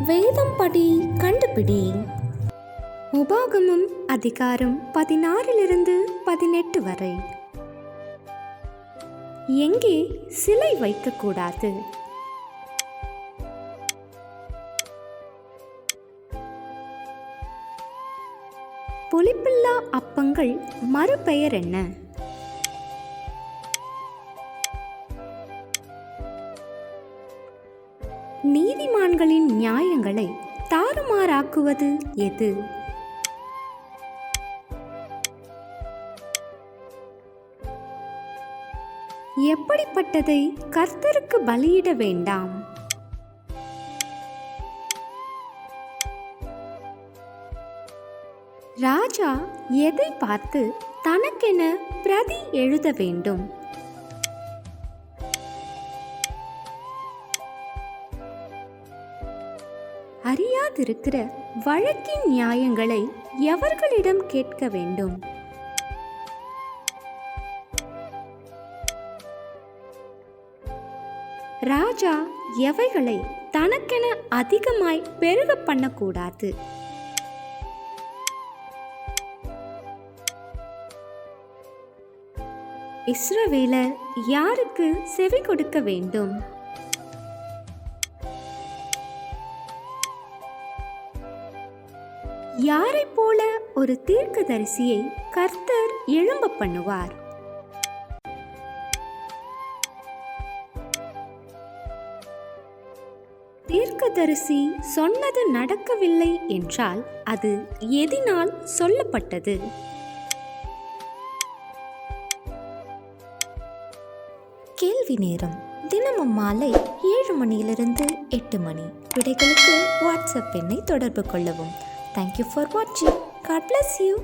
வேதம் படி கண்டுபிடி. உபாகமம் அதிகாரம் 16-18 வரை. எங்கே சிலை வைக்கக்கூடாது? புளிப்பில்லா அப்பங்கள் மறுபெயர் என்ன? நீதிமான்களின் நியாயங்களை தாறுமாறாக்குவது எது? எப்படிப்பட்டதை கர்த்தருக்கு பலியிட வேண்டாம்? ராஜா எதை பார்த்து தனக்கென பிரதி எழுத வேண்டும்? அறியாதிருக்கிற வழக்கின் நியாயங்களை எவர்களிடம் கேட்க வேண்டும்? ராஜா எவைகளை தனக்கென அதிகமாய் பெருக பண்ணக்கூடாது? இஸ்ரவேலர் யாருக்கு செவி கொடுக்க வேண்டும்? யாரை போல ஒரு தீர்க்கதரிசியை கர்த்தர் எழும்ப பண்ணுவார்? தீர்க்கதரிசி சொன்னது நடக்கவில்லை என்றால் அது எதினால் சொல்லப்பட்டது? கேள்வி நேரம் தினமும் மாலை 7 மணியிலிருந்து 8 மணி. விடைகளுக்கு வாட்ஸ்அப் எண்ணை தொடர்பு கொள்ளவும். Thank you for watching. God bless you.